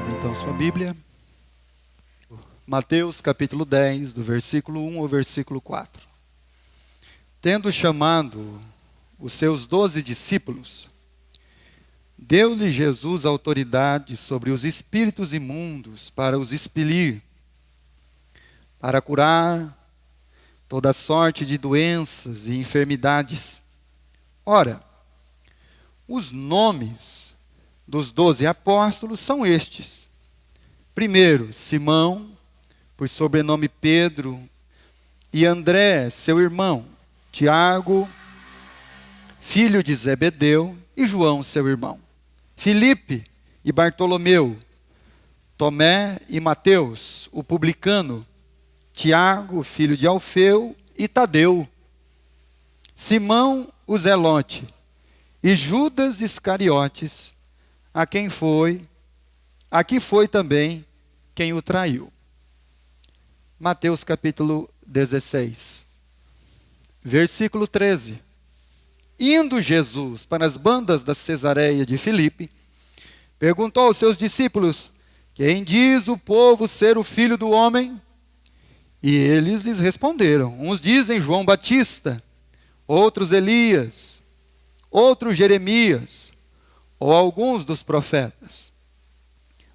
Abra então sua Bíblia. Mateus capítulo 10, do versículo 1 ao versículo 4. Tendo chamado os seus 12 discípulos, deu-lhe Jesus autoridade sobre os espíritos imundos para os expelir, para curar toda sorte de doenças e enfermidades. Ora, os nomes dos 12 apóstolos são estes. Primeiro, Simão, por sobrenome Pedro, e André, seu irmão, Tiago, filho de Zebedeu, e João, seu irmão, Filipe e Bartolomeu, Tomé e Mateus, o publicano, Tiago, filho de Alfeu, e Tadeu, Simão, o Zelote, e Judas Iscariotes, aqui foi também quem o traiu. Mateus capítulo 16, versículo 13. Indo Jesus para as bandas da Cesareia de Filipe, perguntou aos seus discípulos: quem diz o povo ser o Filho do Homem? E eles lhes responderam: uns dizem João Batista, outros Elias, outros Jeremias, ou alguns dos profetas.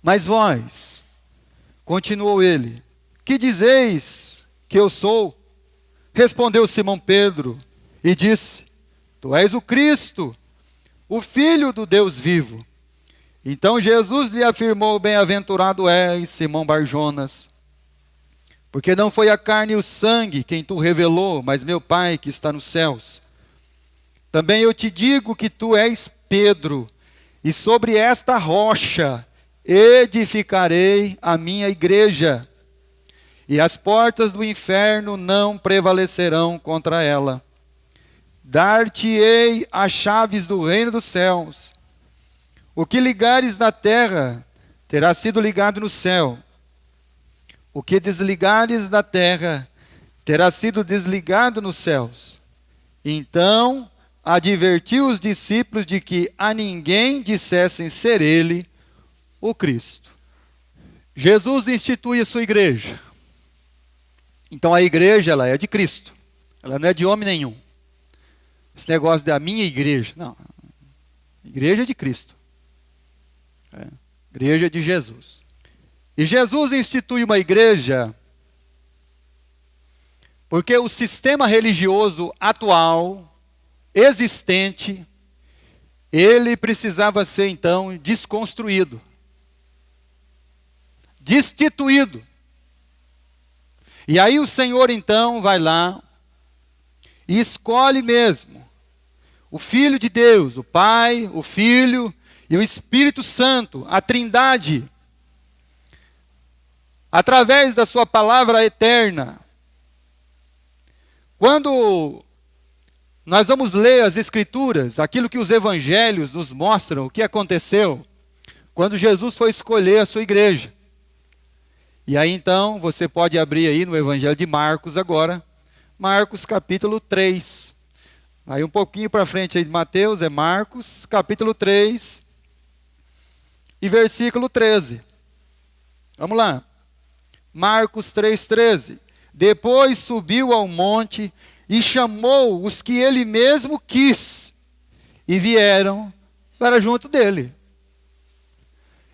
Mas vós, continuou ele, que dizeis que eu sou? Respondeu Simão Pedro e disse: tu és o Cristo, o Filho do Deus vivo. Então Jesus lhe afirmou: bem-aventurado és, Simão Barjonas, porque não foi a carne e o sangue quem tu revelou, mas meu Pai que está nos céus. Também eu te digo que tu és Pedro, e sobre esta rocha edificarei a minha igreja, e as portas do inferno não prevalecerão contra ela. Dar-te-ei as chaves do reino dos céus. O que ligares na terra terá sido ligado no céu. O que desligares na terra terá sido desligado nos céus. Então advertiu os discípulos de que a ninguém dissessem ser ele o Cristo. Jesus institui a sua igreja. Então a igreja, ela é de Cristo. Ela não é de homem nenhum. Esse negócio da minha igreja, não. A igreja é de Cristo. Igreja de Jesus. E Jesus institui uma igreja porque o sistema religioso atual, existente, ele precisava ser então desconstruído, destituído. E aí o Senhor então vai lá e escolhe mesmo o Filho de Deus, o Pai, o Filho e o Espírito Santo, a Trindade, através da sua palavra eterna. Quando nós vamos ler as Escrituras, aquilo que os Evangelhos nos mostram, o que aconteceu quando Jesus foi escolher a sua igreja. E aí então, você pode abrir aí no Evangelho de Marcos agora, Marcos capítulo 3. Aí um pouquinho para frente aí de Mateus, é Marcos capítulo 3 e versículo 13. Vamos lá. Marcos 3:13. Depois subiu ao monte e chamou os que ele mesmo quis, e vieram para junto dele.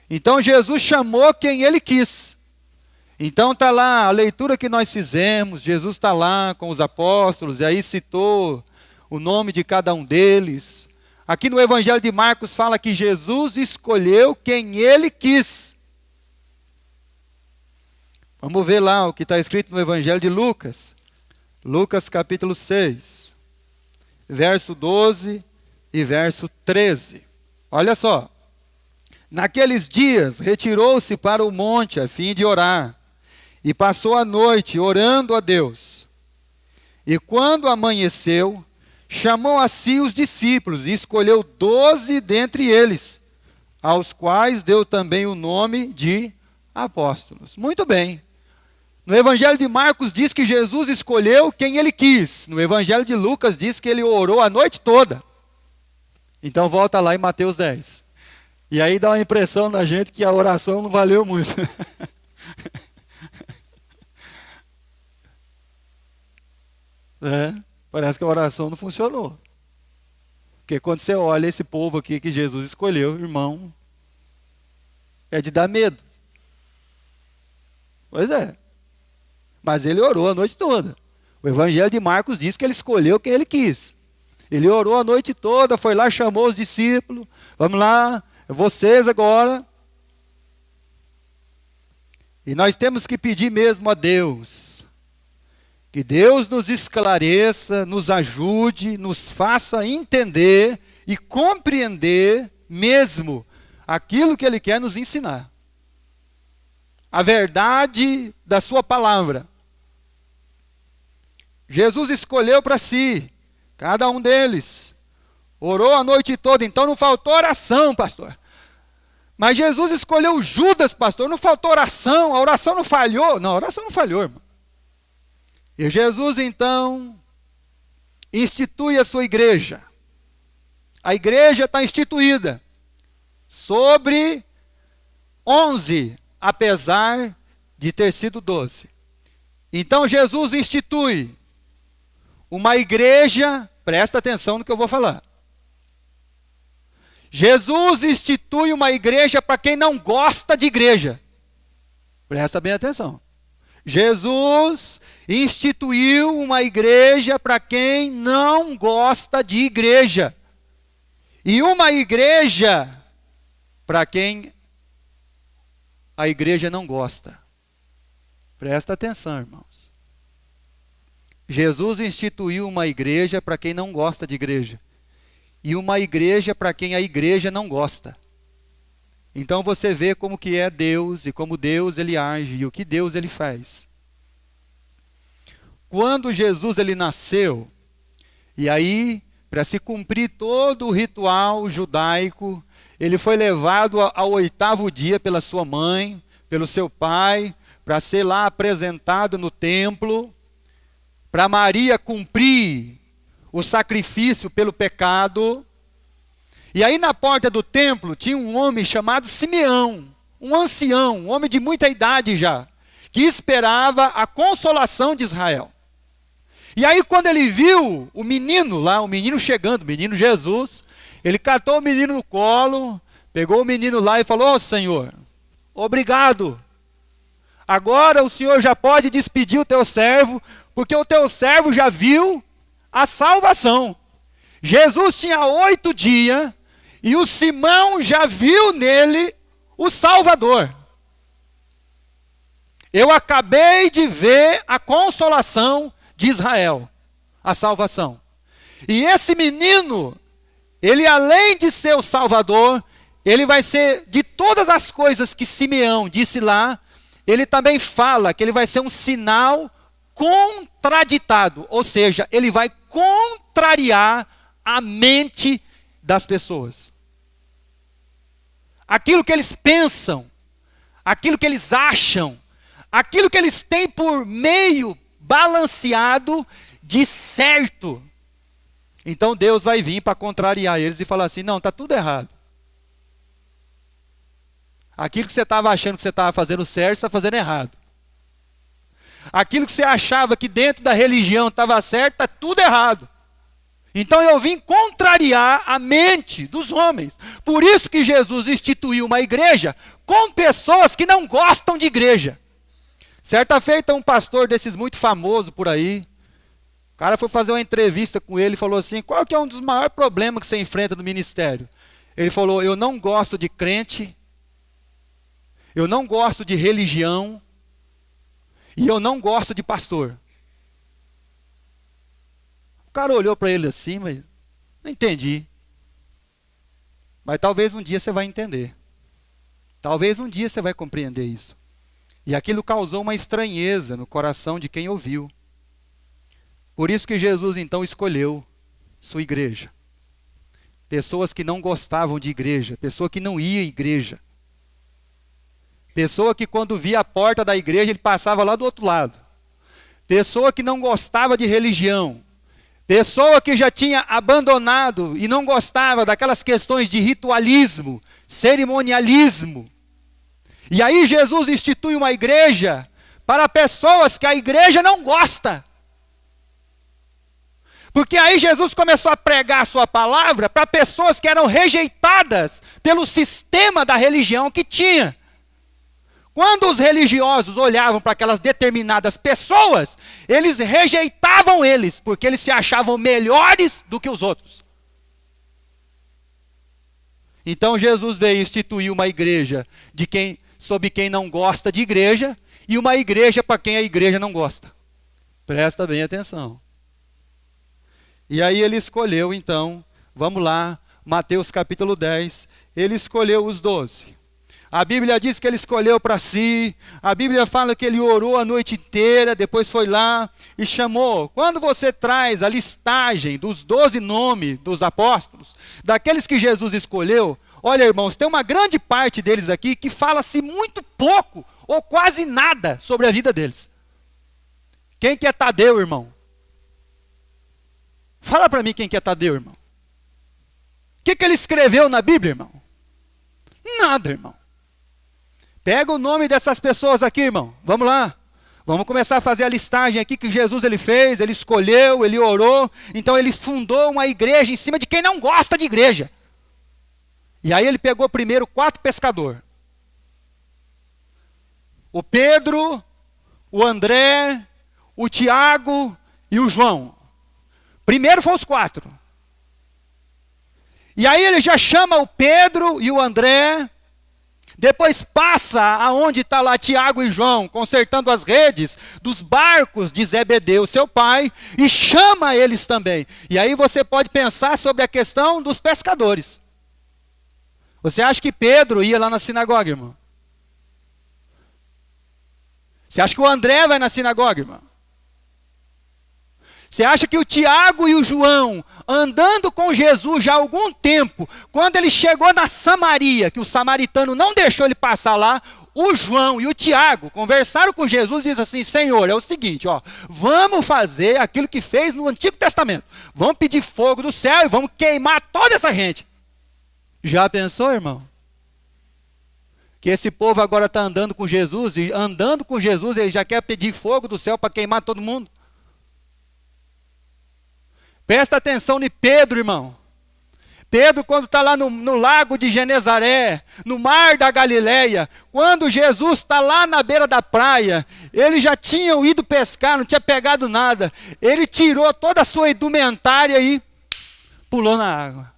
Então Jesus chamou quem ele quis. Então está lá a leitura que nós fizemos, Jesus está lá com os apóstolos, e aí citou o nome de cada um deles. Aqui no Evangelho de Marcos fala que Jesus escolheu quem ele quis. Vamos ver lá o que está escrito no Evangelho de Lucas. Lucas capítulo 6, verso 12 e verso 13. Olha só. Naqueles dias retirou-se para o monte a fim de orar, e passou a noite orando a Deus. E quando amanheceu, chamou a si os discípulos e escolheu 12 dentre eles, aos quais deu também o nome de apóstolos. Muito bem. No Evangelho de Marcos diz que Jesus escolheu quem ele quis. No Evangelho de Lucas diz que ele orou a noite toda. Então volta lá em Mateus 10. E aí dá uma impressão na gente que a oração não valeu muito. Parece que a oração não funcionou. Porque quando você olha esse povo aqui que Jesus escolheu, irmão, é de dar medo. Pois é. Mas ele orou a noite toda. O Evangelho de Marcos diz que ele escolheu quem ele quis. Ele orou a noite toda, foi lá, chamou os discípulos. Vamos lá, vocês agora. E nós temos que pedir mesmo a Deus. Que Deus nos esclareça, nos ajude, nos faça entender e compreender mesmo aquilo que Ele quer nos ensinar. A verdade da sua palavra. Jesus escolheu para si, cada um deles. Orou a noite toda, então não faltou oração, pastor. Mas Jesus escolheu Judas, pastor, não faltou oração, a oração não falhou. Não, a oração não falhou, irmão. E Jesus, então, institui a sua igreja. A igreja está instituída sobre 11, apesar de ter sido 12. Então, Jesus institui uma igreja, presta atenção no que eu vou falar. Jesus institui uma igreja para quem não gosta de igreja. Presta bem atenção. Jesus instituiu uma igreja para quem não gosta de igreja. E uma igreja para quem a igreja não gosta. Presta atenção, irmãos. Jesus instituiu uma igreja para quem não gosta de igreja. E uma igreja para quem a igreja não gosta. Então você vê como que é Deus e como Deus ele age e o que Deus ele faz. Quando Jesus ele nasceu, e aí para se cumprir todo o ritual judaico, ele foi levado ao 8º dia pela sua mãe, pelo seu pai, para ser lá apresentado no templo, para Maria cumprir o sacrifício pelo pecado. E aí na porta do templo tinha um homem chamado Simeão, um ancião, um homem de muita idade já, que esperava a consolação de Israel. E aí quando ele viu o menino lá, o menino chegando, o menino Jesus, ele catou o menino no colo, pegou o menino lá e falou: "Ô Senhor, obrigado. Agora o Senhor já pode despedir o teu servo, porque o teu servo já viu a salvação." Jesus tinha 8 dias e o Simão já viu nele o Salvador. Eu acabei de ver a consolação de Israel, a salvação. E esse menino, ele além de ser o Salvador, ele vai ser, de todas as coisas que Simeão disse lá, ele também fala que ele vai ser um sinal contraditado, ou seja, ele vai contrariar a mente das pessoas. Aquilo que eles pensam, aquilo que eles acham, aquilo que eles têm por meio balanceado de certo. Então Deus vai vir para contrariar eles e falar assim: não, está tudo errado. Aquilo que você estava achando que você estava fazendo certo, você está fazendo errado. Aquilo que você achava que dentro da religião estava certo, está tudo errado. Então eu vim contrariar a mente dos homens. Por isso que Jesus instituiu uma igreja com pessoas que não gostam de igreja. Certa feita um pastor desses muito famoso por aí, o cara foi fazer uma entrevista com ele e falou assim: qual que é um dos maiores problemas que você enfrenta no ministério? Ele falou: eu não gosto de crente, eu não gosto de religião e eu não gosto de pastor. O cara olhou para ele assim, mas não entendi. Mas talvez um dia você vai entender. Talvez um dia você vai compreender isso. E aquilo causou uma estranheza no coração de quem ouviu. Por isso que Jesus então escolheu sua igreja. Pessoas que não gostavam de igreja, pessoa que não ia à igreja. Pessoa que quando via a porta da igreja ele passava lá do outro lado. Pessoa que não gostava de religião. Pessoa que já tinha abandonado e não gostava daquelas questões de ritualismo, cerimonialismo. E aí Jesus institui uma igreja para pessoas que a igreja não gosta. Porque aí Jesus começou a pregar a sua palavra para pessoas que eram rejeitadas pelo sistema da religião que tinha. Quando os religiosos olhavam para aquelas determinadas pessoas, eles rejeitavam eles, porque eles se achavam melhores do que os outros. Então Jesus veio instituir uma igreja sobre quem não gosta de igreja, e uma igreja para quem a igreja não gosta. Presta bem atenção. E aí ele escolheu então, vamos lá, Mateus capítulo 10, ele escolheu os 12. A Bíblia diz que ele escolheu para si, a Bíblia fala que ele orou a noite inteira, depois foi lá e chamou. Quando você traz a listagem dos 12 nomes dos apóstolos, daqueles que Jesus escolheu, olha irmãos, tem uma grande parte deles aqui que fala-se muito pouco ou quase nada sobre a vida deles. Quem que é Tadeu, irmão? Fala para mim quem que é Tadeu, irmão. O que ele escreveu na Bíblia, irmão? Nada, irmão. Pega o nome dessas pessoas aqui, irmão. Vamos lá. Vamos começar a fazer a listagem aqui que Jesus ele fez, ele escolheu, ele orou. Então ele fundou uma igreja em cima de quem não gosta de igreja. E aí ele pegou primeiro 4 pescadores. O Pedro, o André, o Tiago e o João. Primeiro foram os 4. E aí ele já chama o Pedro e o André. Depois passa aonde está lá Tiago e João, consertando as redes dos barcos de Zebedeu, seu pai, e chama eles também. E aí você pode pensar sobre a questão dos pescadores. Você acha que Pedro ia lá na sinagoga, irmão? Você acha que o André vai na sinagoga, irmão? Você acha que o Tiago e o João, andando com Jesus já há algum tempo, quando ele chegou na Samaria, que o samaritano não deixou ele passar lá, o João e o Tiago conversaram com Jesus e dizem assim, Senhor, é o seguinte, ó, vamos fazer aquilo que fez no Antigo Testamento. Vamos pedir fogo do céu e vamos queimar toda essa gente. Já pensou, irmão? Que esse povo agora está andando com Jesus, e andando com Jesus ele já quer pedir fogo do céu para queimar todo mundo? Presta atenção em Pedro, irmão. Pedro, quando está lá no lago de Genezaré, no mar da Galileia, quando Jesus está lá na beira da praia, eles já tinham ido pescar, não tinha pegado nada. Ele tirou toda a sua indumentária e pulou na água.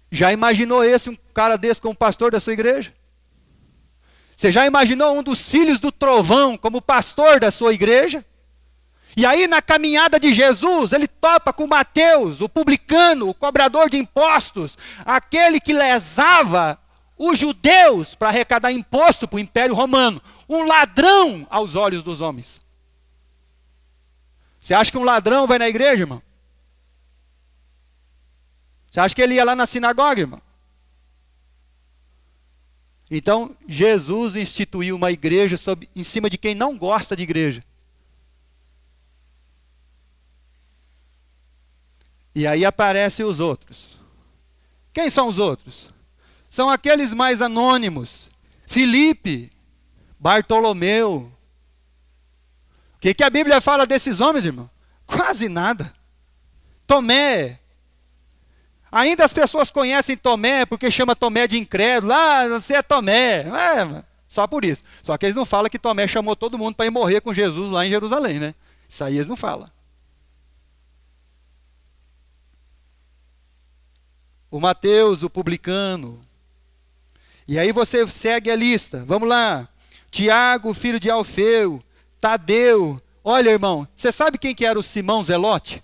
Já imaginou um cara desse como pastor da sua igreja? Você já imaginou um dos filhos do trovão como pastor da sua igreja? E aí na caminhada de Jesus, ele topa com Mateus, o publicano, o cobrador de impostos, aquele que lesava os judeus para arrecadar imposto para o Império Romano, um ladrão aos olhos dos homens. Você acha que um ladrão vai na igreja, irmão? Você acha que ele ia lá na sinagoga, irmão? Então, Jesus instituiu uma igreja em cima de quem não gosta de igreja. E aí aparecem os outros. Quem são os outros? São aqueles mais anônimos. Filipe, Bartolomeu. O que a Bíblia fala desses homens, irmão? Quase nada. Tomé. Ainda as pessoas conhecem Tomé porque chama Tomé de incrédulo. Ah, você é Tomé. Só por isso. Só que eles não falam que Tomé chamou todo mundo para ir morrer com Jesus lá em Jerusalém, né? Isso aí eles não falam. O Mateus, o publicano. E aí você segue a lista. Vamos lá. Tiago, filho de Alfeu. Tadeu. Olha, irmão, você sabe quem que era o Simão Zelote?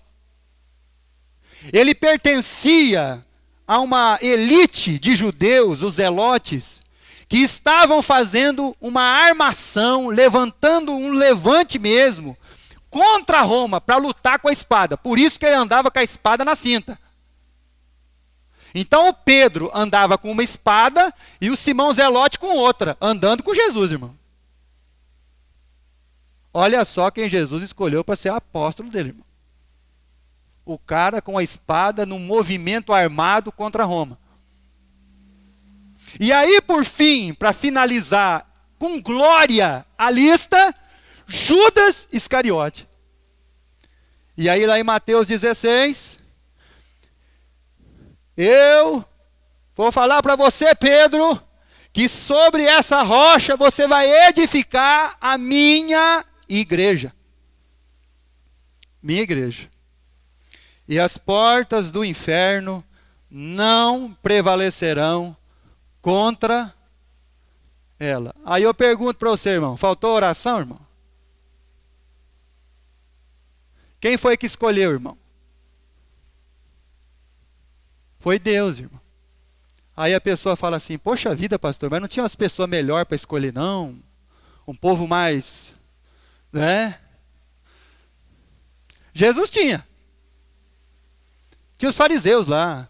Ele pertencia a uma elite de judeus, os zelotes, que estavam fazendo uma armação, levantando um levante mesmo, contra Roma, para lutar com a espada. Por isso que ele andava com a espada na cinta. Então o Pedro andava com uma espada e o Simão Zelote com outra, andando com Jesus, irmão. Olha só quem Jesus escolheu para ser apóstolo dele, irmão. o cara com a espada num movimento armado contra Roma. E aí, por fim, para finalizar com glória a lista, Judas Iscariote. E aí lá em Mateus 16, eu vou falar para você, Pedro, que sobre essa rocha você vai edificar a minha igreja. Minha igreja. E as portas do inferno não prevalecerão contra ela. Aí eu pergunto para você, irmão, faltou oração, irmão? Quem foi que escolheu, irmão? Foi Deus, irmão. Aí a pessoa fala assim, poxa vida, pastor, mas não tinha umas pessoas melhor para escolher, não? Um povo mais, né? Jesus tinha. Tinha os fariseus lá,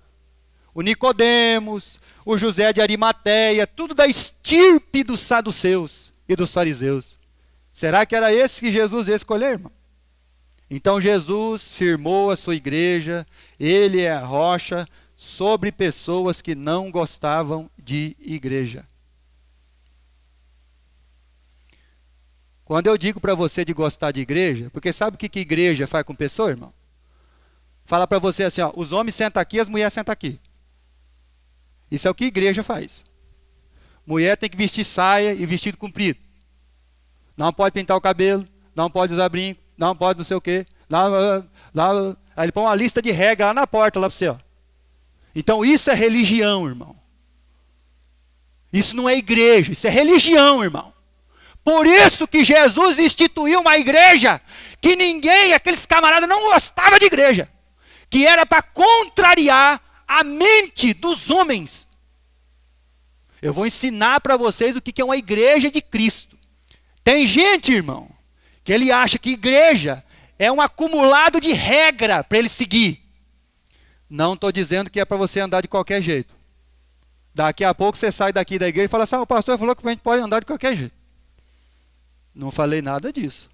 o Nicodemos, o José de Arimateia, tudo da estirpe dos saduceus e dos fariseus. Será que era esse que Jesus ia escolher, irmão? Então Jesus firmou a sua igreja, ele é a rocha sobre pessoas que não gostavam de igreja. Quando eu digo para você de gostar de igreja, porque sabe o que igreja faz com pessoa, irmão? Fala para você assim, ó, os homens sentam aqui, as mulheres sentam aqui. Isso é o que igreja faz. Mulher tem que vestir saia e vestido comprido. Não pode pintar o cabelo, não pode usar brinco, não pode não sei o quê. Aí ele põe uma lista de regras lá na porta, lá para você. Ó. Então isso é religião, irmão. Isso não é igreja, isso é religião, irmão. Por isso que Jesus instituiu uma igreja que ninguém, aqueles camaradas não gostavam de igreja. Que era para contrariar a mente dos homens. Eu vou ensinar para vocês o que é uma igreja de Cristo. Tem gente, irmão, que ele acha que igreja é um acumulado de regra para ele seguir. Não estou dizendo que é para você andar de qualquer jeito. Daqui a pouco você sai daqui da igreja e fala assim, o pastor falou que a gente pode andar de qualquer jeito. Não falei nada disso.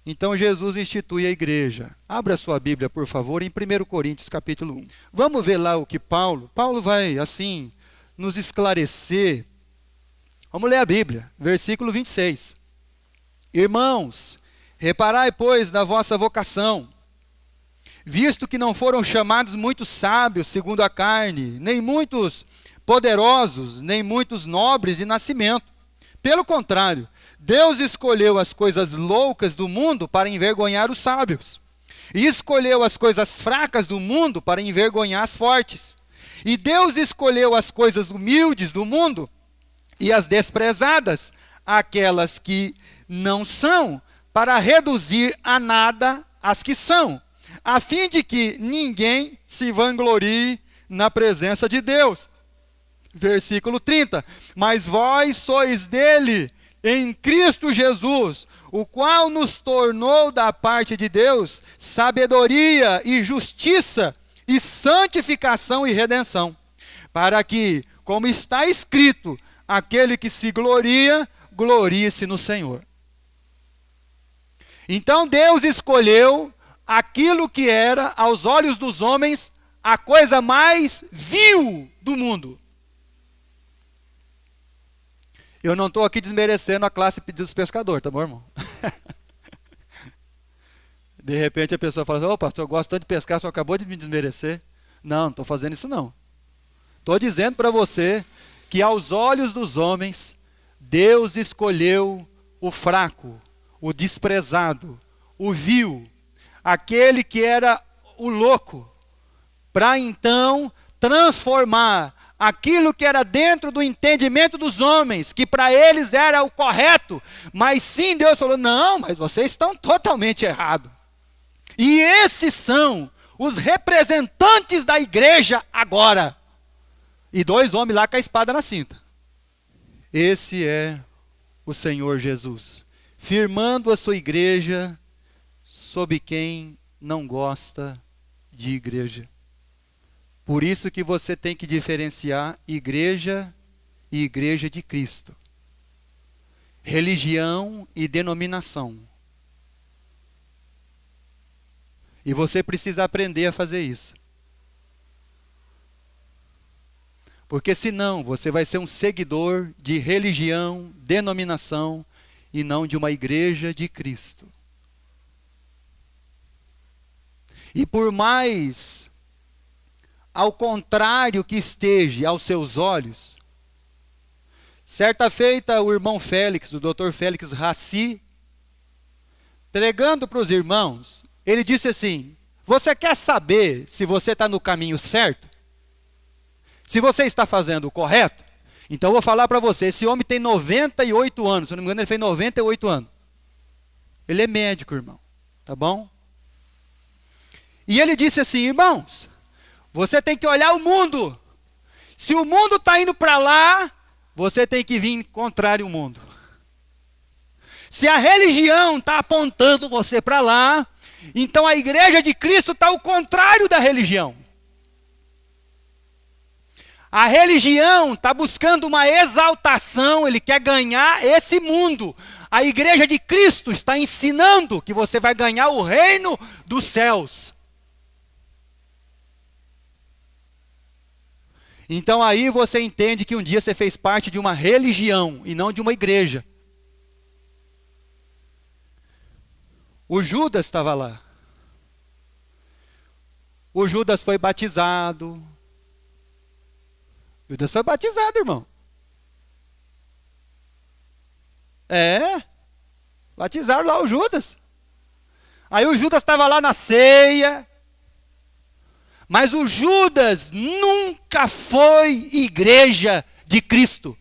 Então Jesus institui a igreja. Abra sua Bíblia, por favor, em 1 Coríntios capítulo 1. Vamos ver lá o que Paulo vai, assim, nos esclarecer. Vamos ler a Bíblia, versículo 26. Irmãos, reparai, pois, na vossa vocação, visto que não foram chamados muitos sábios segundo a carne, nem muitos poderosos, nem muitos nobres de nascimento. Pelo contrário, Deus escolheu as coisas loucas do mundo para envergonhar os sábios. E escolheu as coisas fracas do mundo para envergonhar as fortes. E Deus escolheu as coisas humildes do mundo e as desprezadas, aquelas que não são, para reduzir a nada as que são, a fim de que ninguém se vanglorie na presença de Deus. Versículo 30. Mas vós sois dele, em Cristo Jesus, o qual nos tornou da parte de Deus sabedoria e justiça e santificação e redenção, para que, como está escrito, aquele que se gloria, glorie-se no Senhor. Então Deus escolheu aquilo que era, aos olhos dos homens, a coisa mais vil do mundo. Eu não estou aqui desmerecendo a classe dos pescadores, tá bom, irmão? De repente a pessoa fala assim, pastor, eu gosto tanto de pescar, só acabou de me desmerecer. Não estou fazendo isso não. Estou dizendo para você que aos olhos dos homens, Deus escolheu o fraco, o desprezado, o vil, aquele que era o louco, para então transformar aquilo que era dentro do entendimento dos homens, que para eles era o correto, mas sim Deus falou, não, mas vocês estão totalmente errados. E esses são os representantes da igreja agora. E 2 homens lá com a espada na cinta. Esse é o Senhor Jesus, firmando a sua igreja sob quem não gosta de igreja. Por isso que você tem que diferenciar igreja e igreja de Cristo. Religião e denominação. E você precisa aprender a fazer isso. Porque senão você vai ser um seguidor de religião, denominação, e não de uma igreja de Cristo. E por mais ao contrário que esteja aos seus olhos, certa feita o irmão Félix, o Dr. Félix Raci, pregando para os irmãos, ele disse assim: você quer saber se você está no caminho certo? Se você está fazendo o correto? Então eu vou falar para você, esse homem tem 98 anos, se eu não me engano ele fez 98 anos. Ele é médico, irmão, tá bom? E ele disse assim: irmãos, você tem que olhar o mundo. Se o mundo está indo para lá, você tem que vir contrário ao mundo. Se a religião está apontando você para lá, então a igreja de Cristo está ao contrário da religião. A religião está buscando uma exaltação, ele quer ganhar esse mundo. A igreja de Cristo está ensinando que você vai ganhar o reino dos céus. Então aí você entende que um dia você fez parte de uma religião e não de uma igreja. O Judas estava lá. O Judas foi batizado. Judas foi batizado, irmão. Batizaram lá o Judas. Aí o Judas estava lá na ceia. Mas o Judas nunca foi igreja de Cristo.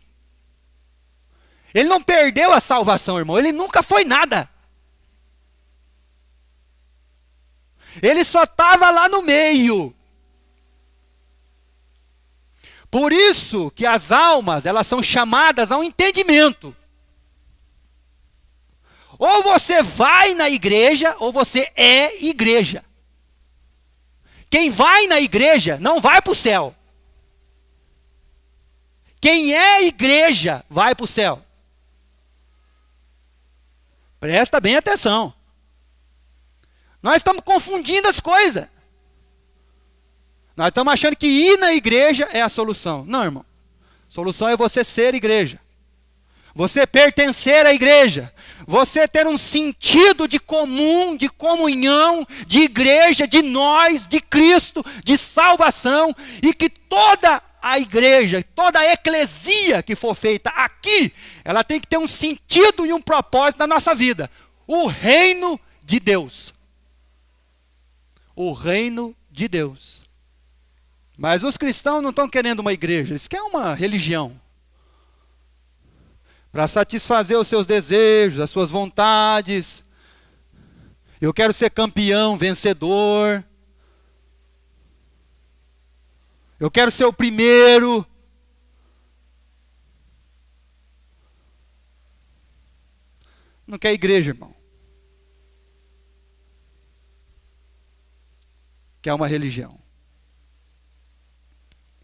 Ele não perdeu a salvação, irmão. Ele nunca foi nada. Ele só estava lá no meio. Por isso que as almas, elas são chamadas ao entendimento. Ou você vai na igreja, ou você é igreja. Quem vai na igreja não vai para o céu. Quem é igreja vai para o céu. Presta bem atenção. Nós estamos confundindo as coisas. Nós estamos achando que ir na igreja é a solução. Não, irmão. A solução é você ser igreja. Você pertencer à igreja. Você ter um sentido de comum, de comunhão, de igreja, de nós, de Cristo, de salvação. E que toda a igreja, toda a eclesia que for feita aqui, ela tem que ter um sentido e um propósito na nossa vida. O reino de Deus. O reino de Deus. Mas os cristãos não estão querendo uma igreja, eles querem uma religião. Para satisfazer os seus desejos, as suas vontades. Eu quero ser campeão, vencedor. Eu quero ser o primeiro. Não quer igreja, irmão. Quer uma religião.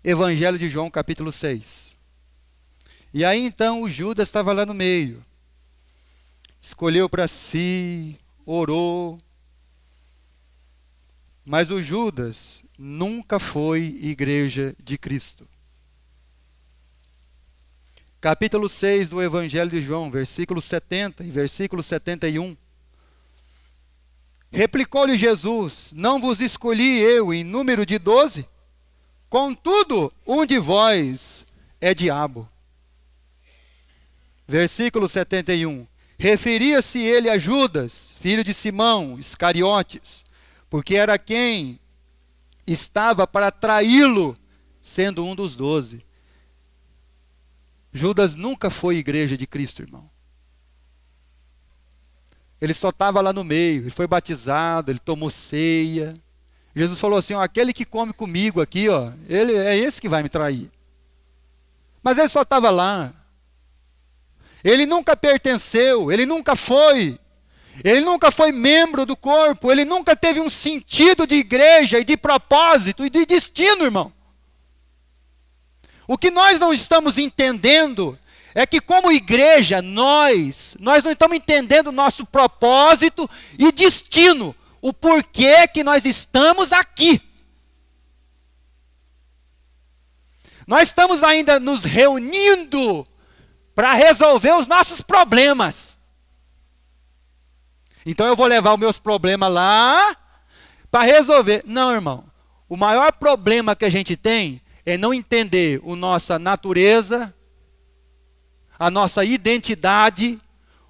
Evangelho de João, capítulo 6. E aí então o Judas estava lá no meio. Escolheu para si, orou. Mas o Judas nunca foi igreja de Cristo. Capítulo 6 do Evangelho de João, versículo 70 e versículo 71. Replicou-lhe Jesus: não vos escolhi eu em número de 12? Contudo, um de vós é diabo. Versículo 71. Referia-se ele a Judas, filho de Simão, Iscariotes, porque era quem estava para traí-lo, sendo um dos 12. Judas nunca foi igreja de Cristo, irmão. Ele só estava lá no meio, ele foi batizado, ele tomou ceia. Jesus falou assim: ó, aquele que come comigo aqui, ó, ele é esse que vai me trair. Mas ele só estava lá. Ele nunca pertenceu, ele nunca foi membro do corpo, ele nunca teve um sentido de igreja e de propósito e de destino, irmão. O que nós não estamos entendendo é que como igreja, nós não estamos entendendo o nosso propósito e destino. o porquê que nós estamos aqui. Nós estamos ainda nos reunindo para resolver os nossos problemas. Então eu vou levar os meus problemas lá para resolver. Não, irmão. O maior problema que a gente tem é não entender a nossa natureza, a nossa identidade,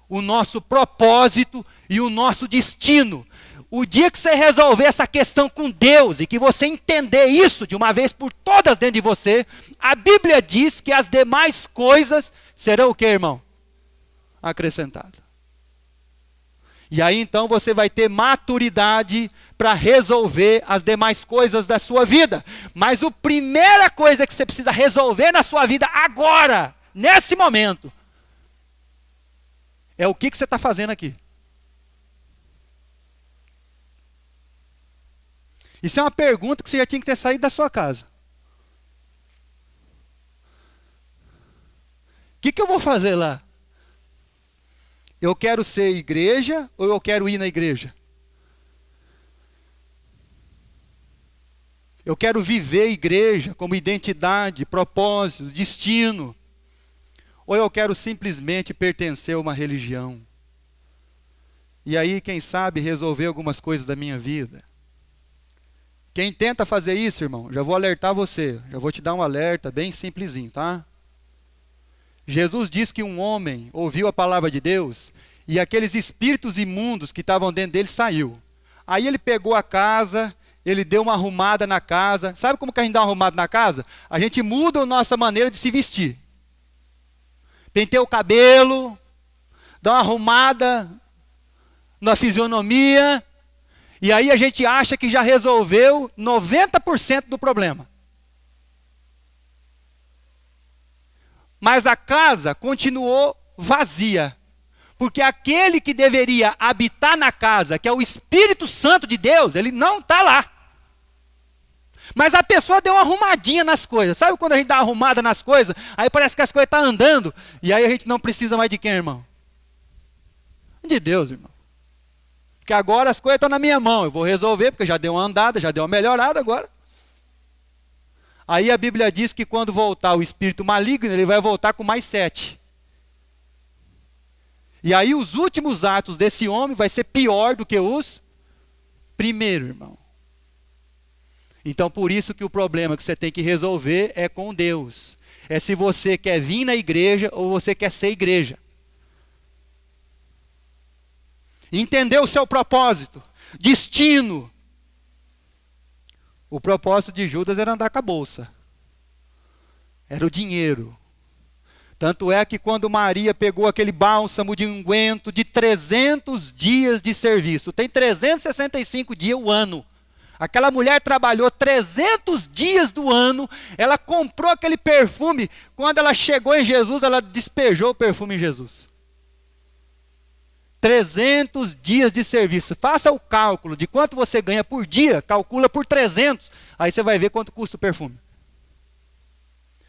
o nosso propósito e o nosso destino. O dia que você resolver essa questão com Deus e que você entender isso de uma vez por todas dentro de você, a Bíblia diz que as demais coisas serão o que, irmão? Acrescentadas. E aí então você vai ter maturidade para resolver as demais coisas da sua vida. Mas a primeira coisa que você precisa resolver na sua vida agora, nesse momento, é o que você está fazendo aqui. Isso é uma pergunta que você já tinha que ter saído da sua casa. O que eu vou fazer lá? Eu quero ser igreja ou eu quero ir na igreja? Eu quero viver igreja como identidade, propósito, destino. Ou eu quero simplesmente pertencer a uma religião? E aí, quem sabe, resolver algumas coisas da minha vida. Quem tenta fazer isso, irmão, já vou alertar você. Já vou te dar um alerta bem simplesinho, tá? Jesus diz que um homem ouviu a palavra de Deus e aqueles espíritos imundos que estavam dentro dele saiu. Aí ele pegou a casa, ele deu uma arrumada na casa. Sabe como que a gente dá uma arrumada na casa? A gente muda a nossa maneira de se vestir. Penteia o cabelo, dá uma arrumada na fisionomia, e aí a gente acha que já resolveu 90% do problema. Mas a casa continuou vazia. Porque aquele que deveria habitar na casa, que é o Espírito Santo de Deus, ele não está lá. Mas a pessoa deu uma arrumadinha nas coisas. Sabe quando a gente dá uma arrumada nas coisas? Aí parece que as coisas estão andando. E aí a gente não precisa mais de quem, irmão? De Deus, irmão. Porque agora as coisas estão na minha mão. Eu vou resolver, porque já deu uma andada, já deu uma melhorada agora. Aí a Bíblia diz que quando voltar o espírito maligno, ele vai voltar com mais 7. E aí os últimos atos desse homem vai ser pior do que os primeiros, irmão. Então por isso que o problema que você tem que resolver é com Deus. É se você quer vir na igreja ou você quer ser igreja. Entender o seu propósito, destino. O propósito de Judas era andar com a bolsa. Era o dinheiro. Tanto é que quando Maria pegou aquele bálsamo de unguento de 300 dias de serviço, tem 365 dias o ano. Aquela mulher trabalhou 300 dias do ano, ela comprou aquele perfume, quando ela chegou em Jesus, ela despejou o perfume em Jesus. 300 dias de serviço. Faça o cálculo de quanto você ganha por dia, calcula por 300, aí você vai ver quanto custa o perfume.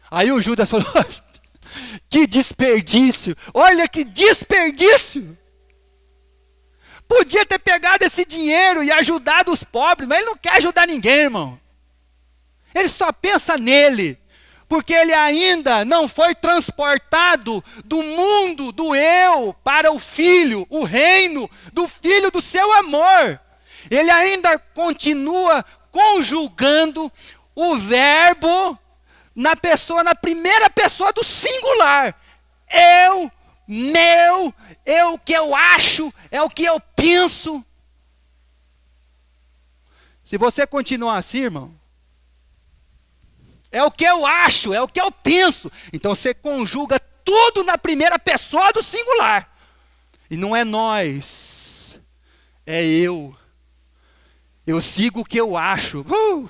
Aí o Judas falou, que desperdício, olha que desperdício. Podia ter pegado esse dinheiro e ajudado os pobres, mas ele não quer ajudar ninguém, irmão. Ele só pensa nele, porque ele ainda não foi transportado do mundo do eu para o filho, o reino do filho do seu amor. Ele ainda continua conjugando o verbo na primeira pessoa do singular. Eu, meu, é o que eu acho, é o que eu penso. Se você continuar assim, irmão, é o que eu acho, é o que eu penso. Então você conjuga tudo na primeira pessoa do singular. E não é nós, é eu. Eu sigo o que eu acho.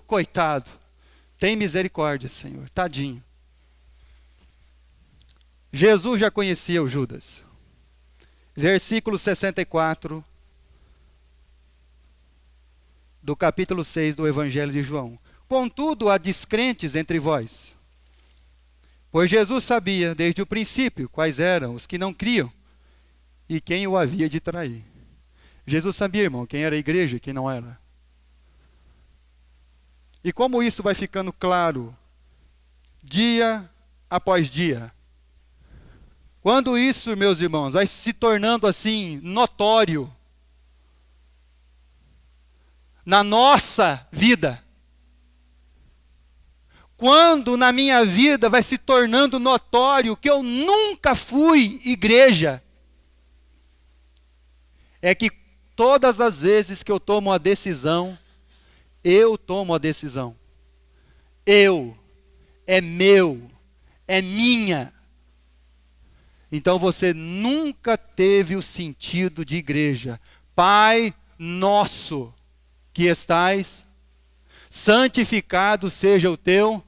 Coitado. Tem misericórdia, Senhor. Tadinho. Jesus já conhecia o Judas. Versículo 64 do capítulo 6 do Evangelho de João. Contudo, há descrentes entre vós. Pois Jesus sabia desde o princípio quais eram os que não criam e quem o havia de trair. Jesus sabia, irmão, quem era a igreja e quem não era. E como isso vai ficando claro, dia após dia. Quando isso, meus irmãos, vai se tornando assim, notório, na nossa vida. Quando na minha vida vai se tornando notório que eu nunca fui igreja, é que todas as vezes que eu tomo a decisão, eu tomo a decisão. Eu, é meu, é minha. Então você nunca teve o sentido de igreja. Pai nosso, que estais, santificado seja o teu,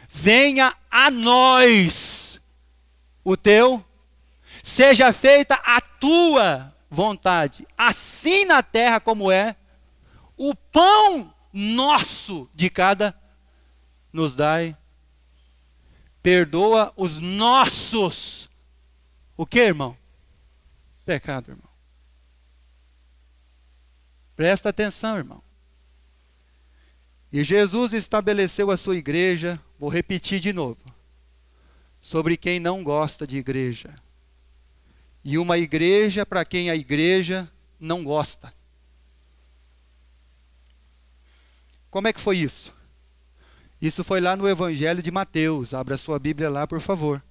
venha a nós o teu, seja feita a tua vontade, assim na terra como é, o pão nosso de cada nos dai, perdoa os nossos, o que, irmão? Pecado, irmão. Presta atenção, irmão. E Jesus estabeleceu a sua igreja, vou repetir de novo, sobre quem não gosta de igreja. E uma igreja para quem a igreja não gosta. Como é que foi isso? Isso foi lá no Evangelho de Mateus. Abra sua Bíblia lá, por favor.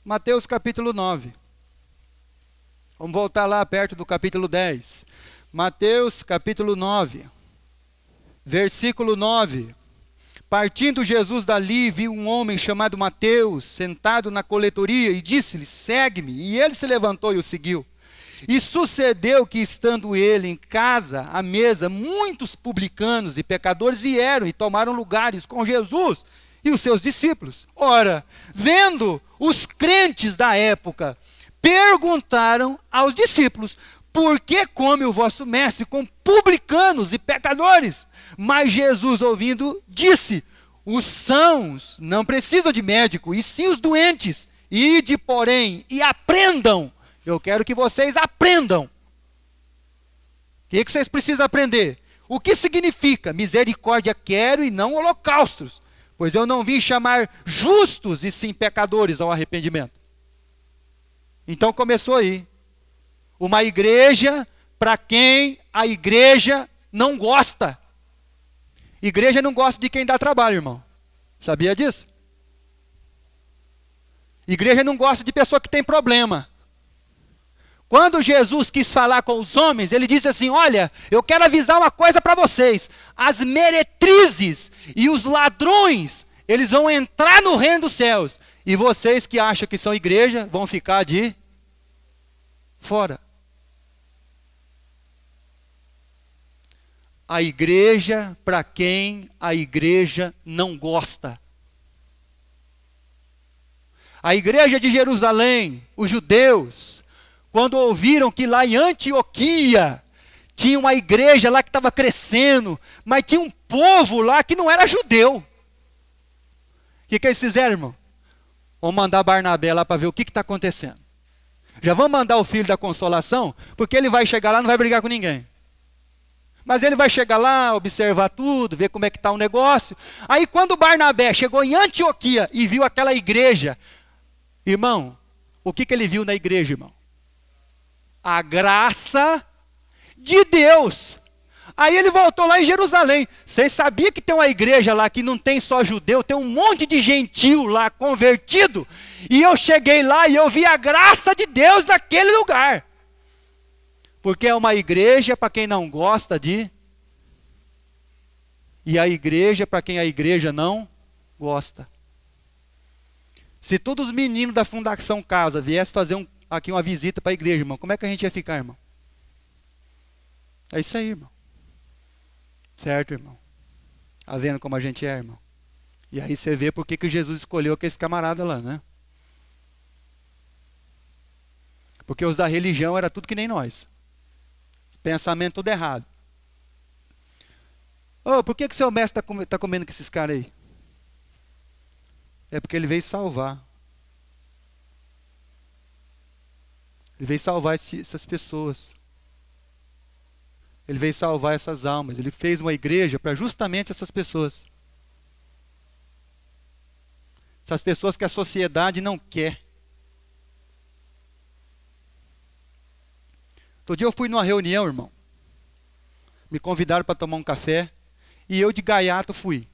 Mateus capítulo 9. Vamos voltar lá perto do capítulo 10. Mateus capítulo 9. Versículo 9. Partindo Jesus dali, viu um homem chamado Mateus, sentado na coletoria, e disse-lhe, segue-me. E ele se levantou e o seguiu. E sucedeu que, estando ele em casa, à mesa, muitos publicanos e pecadores vieram e tomaram lugares com Jesus e os seus discípulos. Ora, vendo os crentes da época, perguntaram aos discípulos, por que come o vosso mestre com publicanos e pecadores? Mas Jesus, ouvindo, disse, os sãos não precisam de médico, e sim os doentes. Ide, porém, e aprendam. Eu quero que vocês aprendam. O que vocês precisam aprender? O que significa misericórdia quero e não holocaustos? Pois eu não vim chamar justos e sim pecadores ao arrependimento. Então começou aí. Uma igreja para quem a igreja não gosta. Igreja não gosta de quem dá trabalho, irmão. Sabia disso? Igreja não gosta de pessoa que tem problema. Quando Jesus quis falar com os homens, ele disse assim, olha, eu quero avisar uma coisa para vocês. As meretrizes e os ladrões, eles vão entrar no reino dos céus. E vocês que acham que são igreja, vão ficar de fora. A igreja para quem a igreja não gosta. A igreja de Jerusalém, os judeus, quando ouviram que lá em Antioquia tinha uma igreja lá que estava crescendo, mas tinha um povo lá que não era judeu. O que eles fizeram, irmão? Vamos mandar Barnabé lá para ver o que está acontecendo. Já vamos mandar o filho da consolação, porque ele vai chegar lá e não vai brigar com ninguém. Mas ele vai chegar lá, observar tudo, ver como é que está o negócio. Aí quando Barnabé chegou em Antioquia e viu aquela igreja, irmão, o que ele viu na igreja, irmão? A graça de Deus. Aí ele voltou lá em Jerusalém. Vocês sabiam que tem uma igreja lá que não tem só judeu, tem um monte de gentil lá convertido. E eu cheguei lá e eu vi a graça de Deus naquele lugar. Porque é uma igreja para quem não gosta de... E a igreja para quem a igreja não gosta. Se todos os meninos da Fundação Casa viessem fazer aqui uma visita para a igreja, irmão, como é que a gente ia ficar, irmão? É isso aí, irmão. Certo, irmão? Está vendo como a gente é, irmão? E aí você vê por que Jesus escolheu aquele camarada lá, né? Porque os da religião era tudo que nem nós. Pensamento tudo errado. Oh, por que seu mestre está comendo com esses caras aí? É porque ele veio salvar. Ele veio salvar essas pessoas. Ele veio salvar essas almas. Ele fez uma igreja para justamente essas pessoas. Essas pessoas que a sociedade não quer. Outro dia eu fui numa reunião, irmão. Me convidaram para tomar um café. E eu de gaiato fui.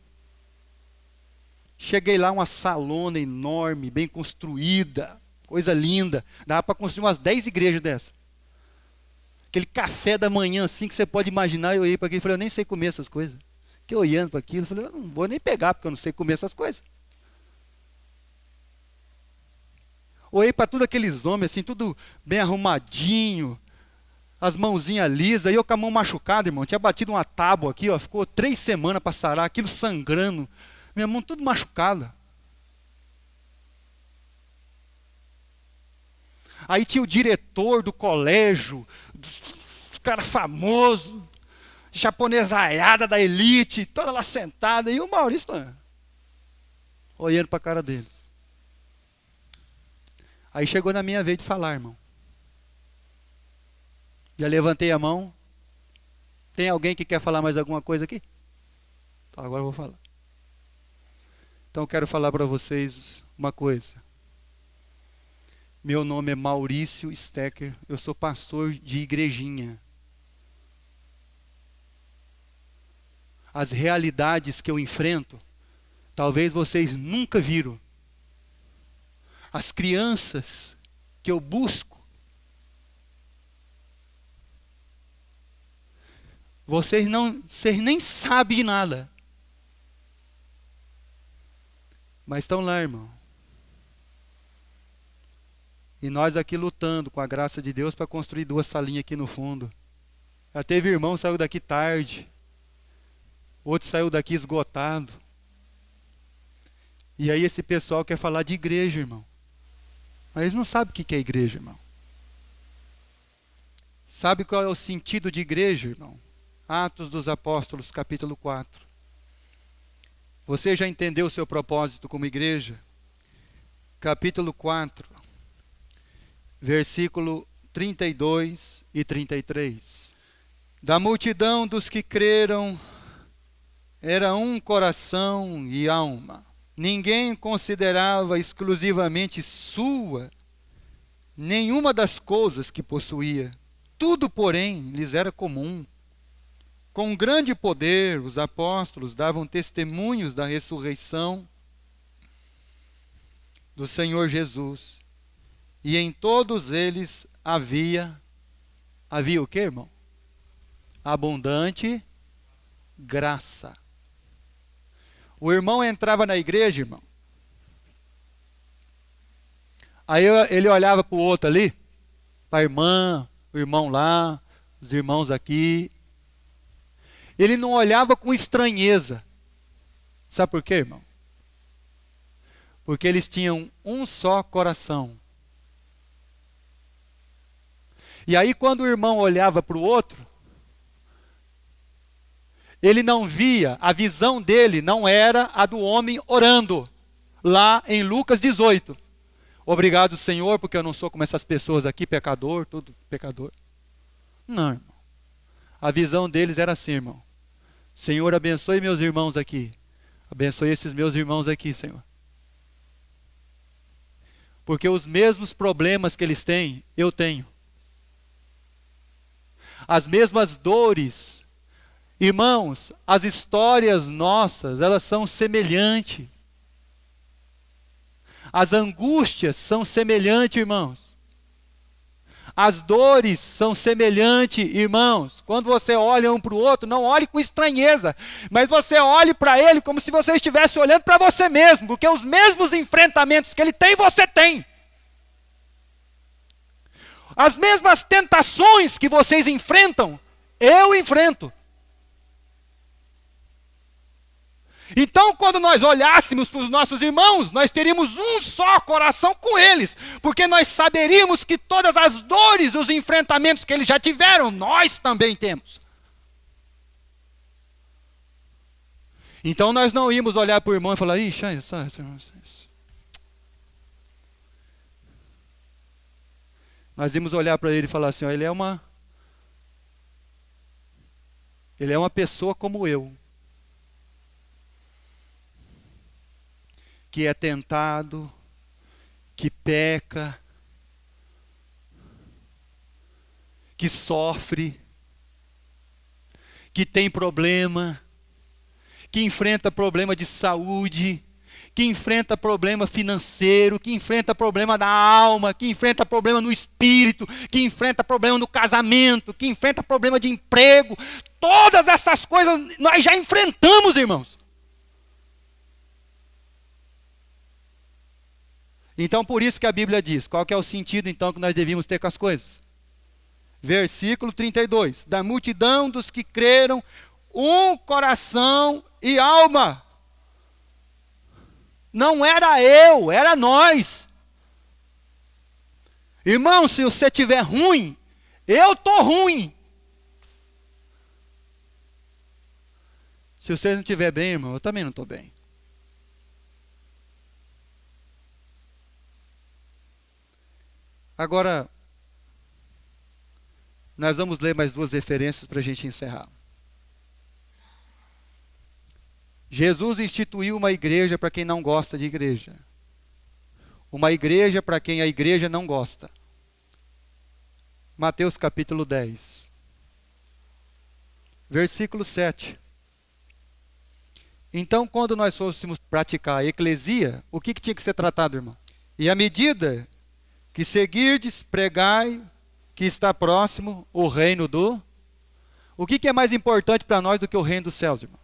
Cheguei lá, uma salona enorme, bem construída. Coisa linda. Dava para construir umas 10 igrejas dessas. Aquele café da manhã assim que você pode imaginar. Eu olhei para aquilo e falei, eu nem sei comer essas coisas. Fiquei olhando para aquilo e falei, eu não vou nem pegar porque eu não sei comer essas coisas. Olhei para todos aqueles homens assim, tudo bem arrumadinho. As mãozinhas lisas, e eu com a mão machucada, irmão. Tinha batido uma tábua aqui, ó, ficou 3 semanas para sarar, aquilo sangrando. Minha mão tudo machucada. Aí tinha o diretor do colégio, cara famoso, japonesaiada da elite, toda lá sentada, e o Maurício lá, olhando para a cara deles. Aí chegou na minha vez de falar, irmão. Já levantei a mão. Tem alguém que quer falar mais alguma coisa aqui? Então, agora eu vou falar. Então eu quero falar para vocês uma coisa. Meu nome é Maurício Stecker. Eu sou pastor de igrejinha. As realidades que eu enfrento, talvez vocês nunca viram. As crianças que eu busco, vocês nem sabem de nada. Mas estão lá, irmão. E nós aqui lutando com a graça de Deus para construir 2 salinhas aqui no fundo. Já teve irmão que saiu daqui tarde. Outro saiu daqui esgotado. E aí esse pessoal quer falar de igreja, irmão. Mas eles não sabem o que é igreja, irmão. Sabe qual é o sentido de igreja, irmão? Atos dos Apóstolos, capítulo 4. Você já entendeu o seu propósito como igreja? Capítulo 4, versículo 32 e 33. Da multidão dos que creram, era um coração e alma. Ninguém considerava exclusivamente sua nenhuma das coisas que possuía. Tudo, porém, lhes era comum. Com grande poder, os apóstolos davam testemunhos da ressurreição do Senhor Jesus. E em todos eles havia o que, irmão? Abundante graça. O irmão entrava na igreja, irmão. Aí ele olhava para o outro ali, para a irmã, o irmão lá, os irmãos aqui. Ele não olhava com estranheza. Sabe por quê, irmão? Porque eles tinham um só coração. E aí quando o irmão olhava para o outro, ele não via, a visão dele não era a do homem orando, lá em Lucas 18. Obrigado, Senhor, porque eu não sou como essas pessoas aqui, pecador, tudo pecador. Não, irmão. A visão deles era assim, irmão. Senhor, abençoe meus irmãos aqui. Abençoe esses meus irmãos aqui, Senhor. Porque os mesmos problemas que eles têm, eu tenho. As mesmas dores. Irmãos, as histórias nossas, elas são semelhantes. As angústias são semelhantes, irmãos. As dores são semelhantes, irmãos. Quando você olha um para o outro, não olhe com estranheza, mas você olhe para ele como se você estivesse olhando para você mesmo, porque os mesmos enfrentamentos que ele tem, você tem. As mesmas tentações que vocês enfrentam, eu enfrento. Então, quando nós olhássemos para os nossos irmãos, nós teríamos um só coração com eles, porque nós saberíamos que todas as dores, os enfrentamentos que eles já tiveram, nós também temos. Então, nós não íamos olhar para o irmão e falar, ixi, nós íamos olhar para ele e falar assim, ó, ele é uma Ele é uma pessoa como eu, que é tentado, que peca, que sofre, que tem problema, que enfrenta problema de saúde, que enfrenta problema financeiro, que enfrenta problema da alma, que enfrenta problema no espírito, que enfrenta problema no casamento, que enfrenta problema de emprego. Todas essas coisas nós já enfrentamos, irmãos. Então, por isso que a Bíblia diz, qual que é o sentido então que nós devíamos ter com as coisas? Versículo 32, da multidão dos que creram, um coração e alma. Não era eu, era nós. Irmão, se você estiver ruim, eu estou ruim. Se você não estiver bem, irmão, eu também não estou bem. Agora, nós vamos ler mais duas referências para a gente encerrar. Jesus instituiu uma igreja para quem não gosta de igreja. Uma igreja para quem a igreja não gosta. Mateus capítulo 10. Versículo 7. Então, quando nós fôssemos praticar a eclesia, o que tinha que ser tratado, irmão? E à medida que seguirdes, pregai, que está próximo o reino do... O que é mais importante para nós do que o reino dos céus, irmão?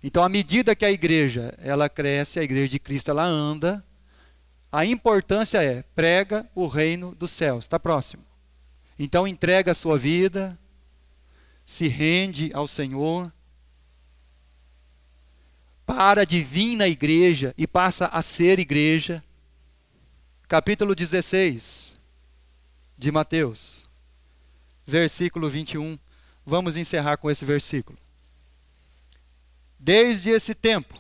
Então, à medida que a igreja, ela cresce, a igreja de Cristo, ela anda, a importância é, prega o reino dos céus, está próximo. Então, entrega a sua vida, se rende ao Senhor, para de vir na igreja e passa a ser igreja. Capítulo 16 de Mateus, versículo 21. Vamos encerrar com esse versículo. Desde esse tempo,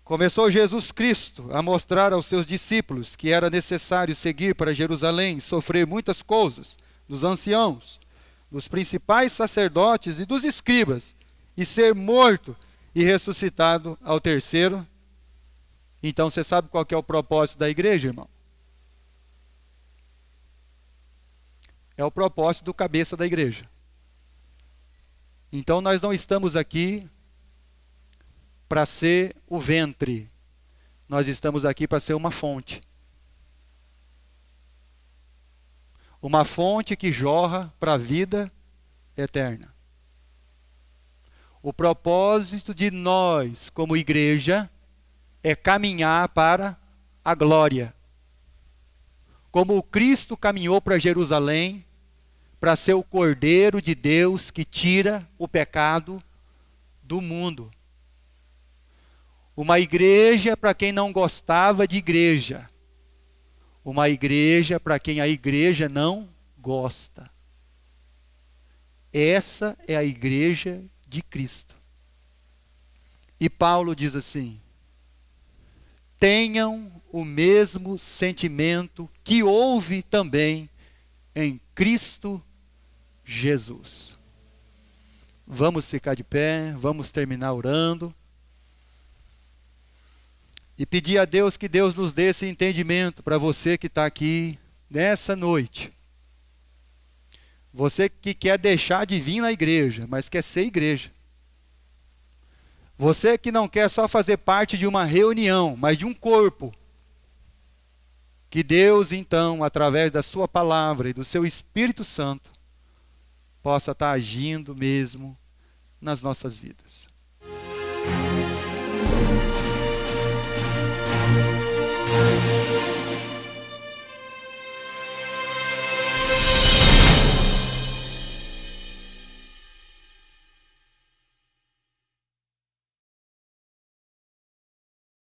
começou Jesus Cristo a mostrar aos seus discípulos que era necessário seguir para Jerusalém, sofrer muitas coisas dos anciãos, dos principais sacerdotes e dos escribas, e ser morto e ressuscitado ao terceiro. Então, você sabe qual que é o propósito da igreja, irmão? É o propósito do cabeça da igreja. Então, nós não estamos aqui para ser o ventre. Nós estamos aqui para ser uma fonte. Uma fonte que jorra para a vida eterna. O propósito de nós, como igreja, é caminhar para a glória. Como o Cristo caminhou para Jerusalém, para ser o Cordeiro de Deus que tira o pecado do mundo. Uma igreja para quem não gostava de igreja. Uma igreja para quem a igreja não gosta. Essa é a igreja de Cristo. E Paulo diz assim: tenham o mesmo sentimento que houve também em Cristo Jesus. Vamos ficar de pé, vamos terminar orando. E pedir a Deus que Deus nos dê esse entendimento para você que está aqui nessa noite. Você que quer deixar de vir na igreja, mas quer ser igreja. Você que não quer só fazer parte de uma reunião, mas de um corpo. Que Deus, então, através da sua palavra e do seu Espírito Santo, possa estar agindo mesmo nas nossas vidas.